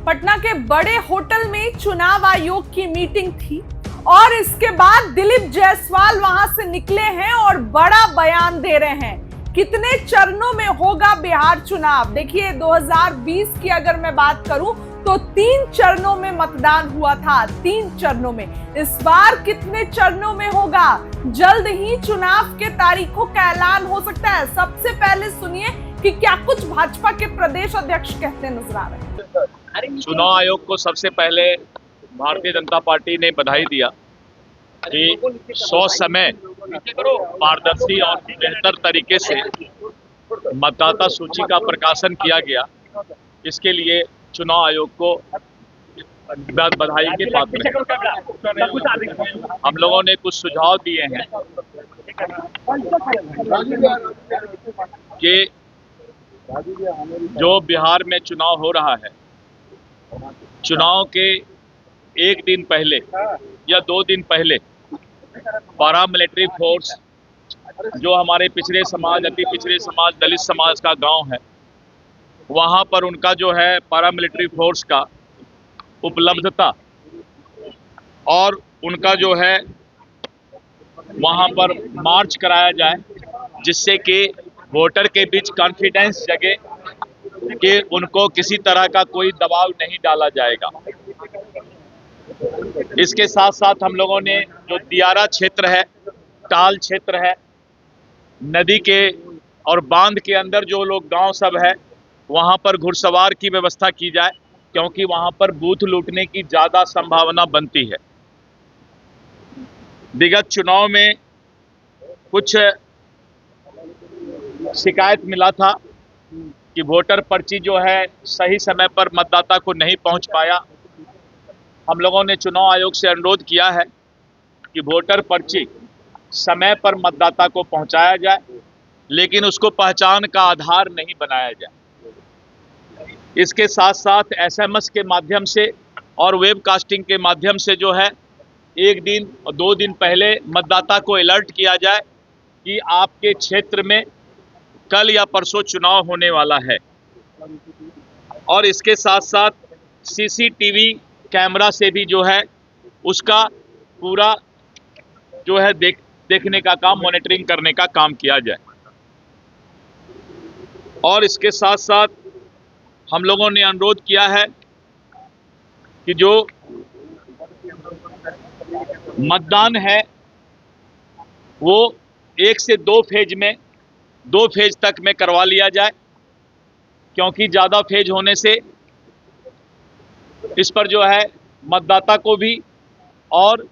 पटना के बड़े होटल में चुनाव आयोग की मीटिंग थी और इसके बाद दिलीप जायसवाल वहां से निकले हैं और बड़ा बयान दे रहे हैं। कितने चरणों में होगा बिहार चुनाव? देखिए 2020 की अगर मैं बात करूं तो 3 चरणों में मतदान हुआ था, 3 चरणों में। इस बार कितने चरणों में होगा? जल्द ही चुनाव के तारीखों का ऐलान हो सकता है। सबसे पहले सुनिए कि क्या कुछ भाजपा के प्रदेश अध्यक्ष कहते नजर आ रहे हैं। चुनाव आयोग को सबसे पहले भारतीय जनता पार्टी ने बधाई दिया कि 100 समय पारदर्शी और बेहतर तरीके से मतदाता सूची का प्रकाशन किया गया। इसके लिए चुनाव आयोग को बधाई के पात्र हैं। हम लोगों ने कुछ सुझाव दिए हैं कि जो बिहार में चुनाव हो रहा है, चुनाव के एक दिन पहले या 2 दिन पहले पैरामिलिट्री फोर्स जो हमारे पिछड़े समाज, अति पिछड़े समाज, दलित समाज का गांव है, वहां पर उनका जो है पैरामिलिट्री फोर्स का उपलब्धता और उनका जो है वहां पर मार्च कराया जाए, जिससे कि वोटर के बीच कॉन्फिडेंस जगे कि उनको किसी तरह का कोई दबाव नहीं डाला जाएगा। इसके साथ साथ हम लोगों ने जो दियारा क्षेत्र है, टाल क्षेत्र है, नदी के और बांध के अंदर जो लोग गांव सब है, वहां पर घुड़सवार की व्यवस्था की जाए, क्योंकि वहां पर बूथ लूटने की ज्यादा संभावना बनती है। विगत चुनाव में कुछ शिकायत मिला था कि वोटर पर्ची जो है सही समय पर मतदाता को नहीं पहुंच पाया। हम लोगों ने चुनाव आयोग से अनुरोध किया है कि वोटर पर्ची समय पर मतदाता को पहुंचाया जाए, लेकिन उसको पहचान का आधार नहीं बनाया जाए। इसके साथ साथ एसएमएस के माध्यम से और वेबकास्टिंग के माध्यम से जो है 1 दिन और 2 दिन पहले मतदाता को अलर्ट किया जाए कि आपके क्षेत्र में कल या परसों चुनाव होने वाला है। और इसके साथ साथ सीसीटीवी कैमरा से भी जो है उसका पूरा जो है देखने का काम, मॉनिटरिंग करने का काम किया जाए। और इसके साथ साथ हम लोगों ने अनुरोध किया है कि जो मतदान है वो 1 से 2 फेज में, 2 फेज तक में करवा लिया जाए, क्योंकि ज़्यादा फेज होने से इस पर जो है मतदाता को भी और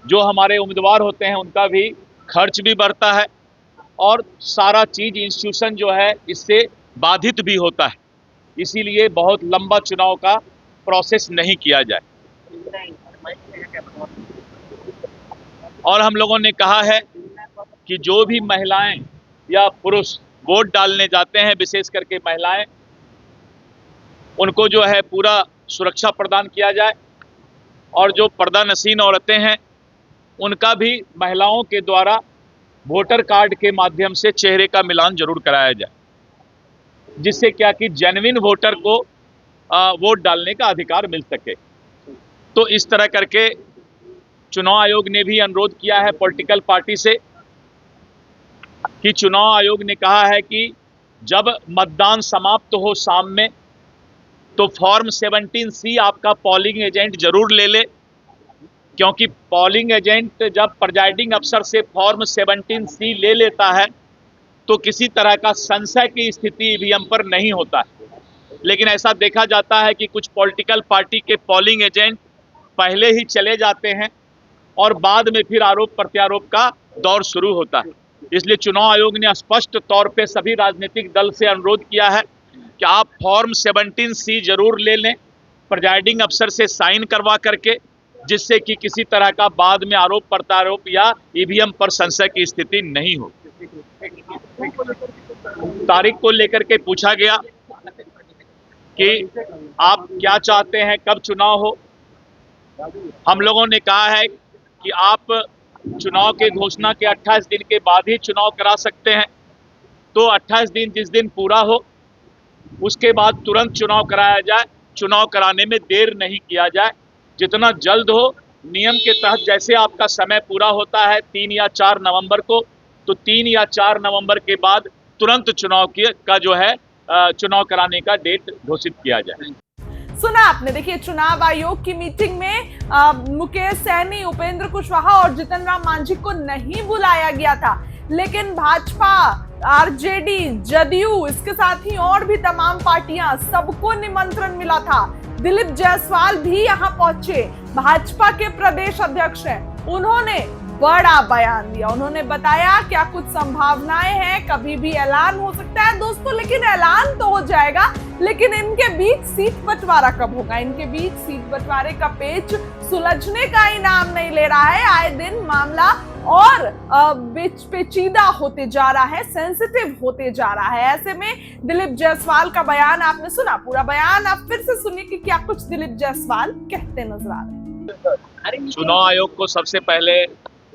जो हमारे उम्मीदवार होते हैं उनका भी खर्च भी बढ़ता है और सारा चीज़ इंस्टीट्यूशन जो है इससे बाधित भी होता है। इसीलिए बहुत लंबा चुनाव का प्रोसेस नहीं किया जाए। और हम लोगों ने कहा है कि जो भी महिलाएं या पुरुष वोट डालने जाते हैं, विशेष करके महिलाएं, उनको जो है पूरा सुरक्षा प्रदान किया जाए और जो पर्दानशीन औरतें हैं उनका भी महिलाओं के द्वारा वोटर कार्ड के माध्यम से चेहरे का मिलान जरूर कराया जाए, जिससे क्या कि जेन्युइन वोटर को वोट डालने का अधिकार मिल सके। तो इस तरह करके चुनाव आयोग ने भी अनुरोध किया है पॉलिटिकल पार्टी से कि चुनाव आयोग ने कहा है कि जब मतदान समाप्त हो शाम में, तो फॉर्म 17C आपका पोलिंग एजेंट जरूर ले ले, क्योंकि पोलिंग एजेंट जब प्रिजाइडिंग अफसर से फॉर्म 17C ले लेता है तो किसी तरह का संशय की स्थिति ईवीएम पर नहीं होता है। लेकिन ऐसा देखा जाता है कि कुछ पॉलिटिकल पार्टी के पोलिंग एजेंट पहले ही चले जाते हैं और बाद में फिर आरोप प्रत्यारोप का दौर शुरू होता है। इसलिए चुनाव आयोग ने स्पष्ट तौर पे सभी राजनीतिक दल से अनुरोध किया है कि आप फॉर्म 17C जरूर ले लें, प्रिजाइडिंग अफसर से साइन करवा करके, जिससे कि किसी तरह का बाद में आरोप प्रत्यारोप या ईवीएम पर संशय की स्थिति नहीं हो। तारीख को लेकर के पूछा गया कि आप क्या चाहते हैं, कब चुनाव हो। हम लोगों ने कहा है कि आप चुनाव के घोषणा के 28 दिन के बाद ही चुनाव करा सकते हैं। तो 28 दिन जिस दिन पूरा हो उसके बाद तुरंत चुनाव कराया जाए, चुनाव कराने में देर नहीं किया जाए, जितना जल्द हो। नियम के तहत जैसे आपका समय पूरा होता है 3 या 4 नवंबर को, तो 3 या 4 नवंबर के बाद तुरंत चुनाव का जो है चुनाव कराने का डेट घोषित किया जाए। सुना आपने। देखिए, चुनाव आयोग की मीटिंग में मुकेश सहनी, उपेंद्र कुशवाहा और जीतन राम मांझी को नहीं बुलाया गया था, लेकिन भाजपा, आरजेडी, जदयू, इसके साथ ही और भी तमाम पार्टियां, सबको निमंत्रण मिला था। दिलीप जायसवाल भी यहां पहुंचे, भाजपा के प्रदेश अध्यक्ष हैं। उन्होंने बड़ा बयान दिया। उन्होंने बताया क्या कुछ संभावनाएं हैं, कभी भी ऐलान हो सकता है दोस्तों, लेकिन ऐलान तो हो जाएगा, लेकिन इनके बीच सीट बंटवारा कब होगा? इनके बीच सीट बंटवारे का पेच सुलझने का ही नाम नहीं ले रहा है। आए दिन मामला और पेचीदा होते जा रहा है, सेंसिटिव होते जा रहा है। ऐसे में दिलीप जायसवाल का बयान आपने सुना, पूरा बयान आप फिर से सुनिए कि क्या कुछ दिलीप जायसवाल कहते नजर आ रहे हैं। चुनाव आयोग को सबसे पहले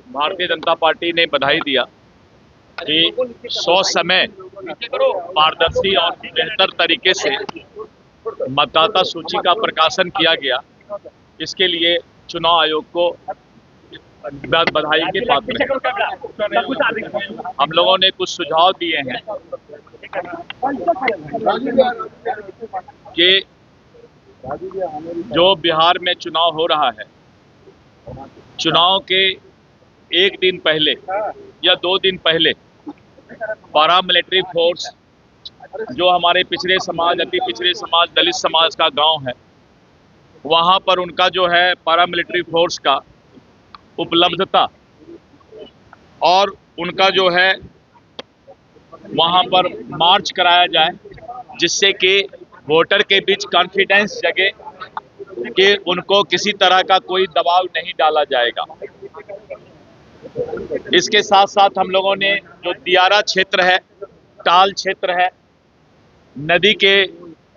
भारतीय जनता पार्टी ने बधाई दिया कि 100 समय पारदर्शी और बेहतर तरीके से मतदाता सूची का प्रकाशन किया गया। इसके लिए चुनाव आयोग को बधाई के पात्र हैं। हम लोगों ने कुछ सुझाव दिए हैं कि जो बिहार में चुनाव हो रहा है, चुनाव के एक दिन पहले या 2 दिन पहले पैरामिलिट्री फोर्स, जो हमारे पिछड़े समाज, अति पिछड़े समाज, दलित समाज का गांव है, वहां पर उनका जो है पैरामिलिट्री फोर्स का उपलब्धता और उनका जो है वहां पर मार्च कराया जाए, जिससे कि वोटर के बीच कॉन्फिडेंस जगे कि उनको किसी तरह का कोई दबाव नहीं डाला जाएगा। इसके साथ साथ हम लोगों ने जो दियारा क्षेत्र है, टाल क्षेत्र है, नदी के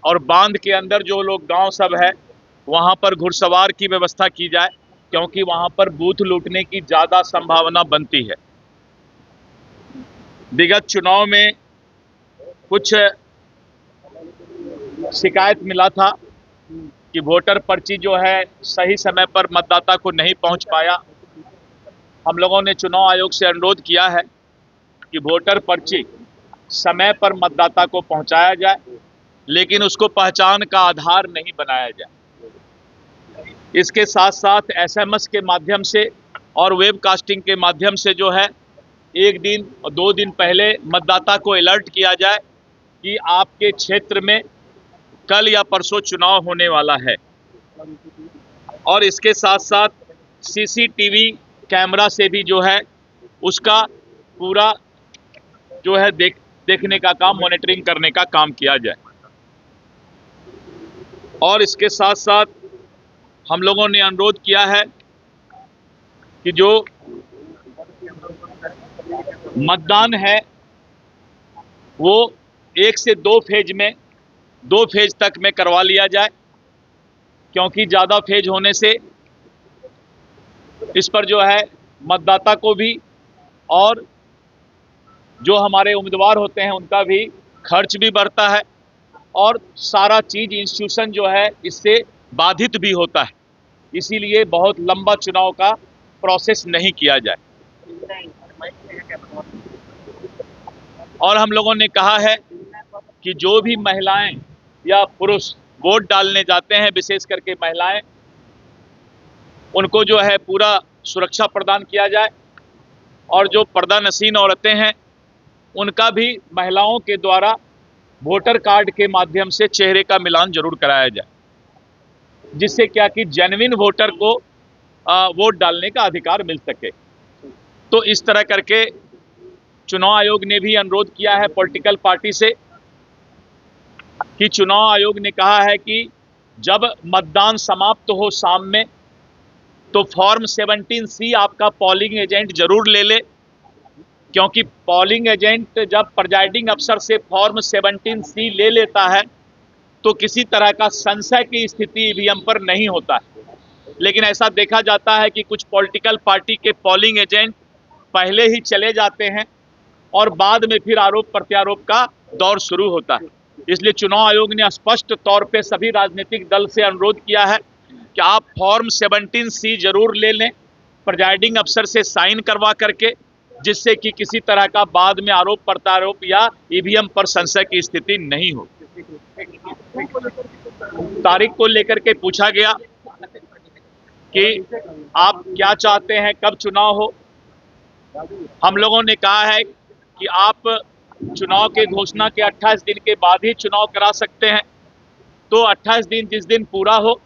और बांध के अंदर जो लोग गांव सब है, वहां पर घुड़सवार की व्यवस्था की जाए, क्योंकि वहां पर बूथ लूटने की ज्यादा संभावना बनती है। विगत चुनाव में कुछ शिकायत मिला था कि वोटर पर्ची जो है सही समय पर मतदाता को नहीं पहुंच पाया। हम लोगों ने चुनाव आयोग से अनुरोध किया है कि वोटर पर्ची समय पर मतदाता को पहुंचाया जाए, लेकिन उसको पहचान का आधार नहीं बनाया जाए। इसके साथ साथ एसएमएस के माध्यम से और वेबकास्टिंग के माध्यम से जो है 1 दिन और 2 दिन पहले मतदाता को अलर्ट किया जाए कि आपके क्षेत्र में कल या परसों चुनाव होने वाला है। और इसके साथ साथ सीसीटीवी कैमरा से भी जो है उसका पूरा जो है देखने का काम, मॉनिटरिंग करने का काम किया जाए। और इसके साथ साथ हम लोगों ने अनुरोध किया है कि जो मतदान है वो 1 से 2 फेज में, 2 फेज तक में करवा लिया जाए, क्योंकि ज़्यादा फेज होने से इस पर जो है मतदाता को भी और जो हमारे उम्मीदवार होते हैं उनका भी खर्च भी बढ़ता है और सारा चीज़ इंस्टीट्यूशन जो है इससे बाधित भी होता है। इसीलिए बहुत लंबा चुनाव का प्रोसेस नहीं किया जाए। और हम लोगों ने कहा है कि जो भी महिलाएं या पुरुष वोट डालने जाते हैं, विशेष करके महिलाएं, उनको जो है पूरा सुरक्षा प्रदान किया जाए और जो पर्दानशीन औरतें हैं उनका भी महिलाओं के द्वारा वोटर कार्ड के माध्यम से चेहरे का मिलान जरूर कराया जाए, जिससे क्या कि जेन्युइन वोटर को वोट डालने का अधिकार मिल सके। तो इस तरह करके चुनाव आयोग ने भी अनुरोध किया है पॉलिटिकल पार्टी से कि चुनाव आयोग ने कहा है कि जब मतदान समाप्त हो शाम में, तो फॉर्म 17C आपका पोलिंग एजेंट जरूर ले ले, क्योंकि पोलिंग एजेंट जब प्रिजाइडिंग अफसर से फॉर्म 17C ले लेता है तो किसी तरह का संशय की स्थिति ईवीएम पर नहीं होता है। लेकिन ऐसा देखा जाता है कि कुछ पॉलिटिकल पार्टी के पोलिंग एजेंट पहले ही चले जाते हैं और बाद में फिर आरोप प्रत्यारोप का दौर शुरू होता है। इसलिए चुनाव आयोग ने स्पष्ट तौर पे सभी राजनीतिक दल से अनुरोध किया है कि आप फॉर्म 17C जरूर ले लें प्रिजाइडिंग अफसर से साइन करवा करके, जिससे कि किसी तरह का बाद में आरोप प्रत्यारोप या ईवीएम पर संशय की स्थिति नहीं हो। तारीख को लेकर के पूछा गया कि आप क्या चाहते हैं, कब चुनाव हो। हम लोगों ने कहा है कि आप चुनाव के घोषणा के 28 दिन के बाद ही चुनाव करा सकते हैं। तो 28 दिन जिस दिन पूरा हो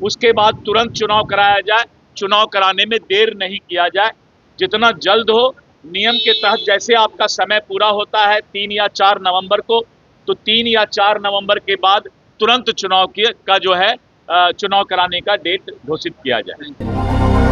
उसके बाद तुरंत चुनाव कराया जाए, चुनाव कराने में देर नहीं किया जाए, जितना जल्द हो। नियम के तहत जैसे आपका समय पूरा होता है 3 या 4 नवंबर को, तो 3 या 4 नवंबर के बाद तुरंत चुनाव का जो है चुनाव कराने का डेट घोषित किया जाए।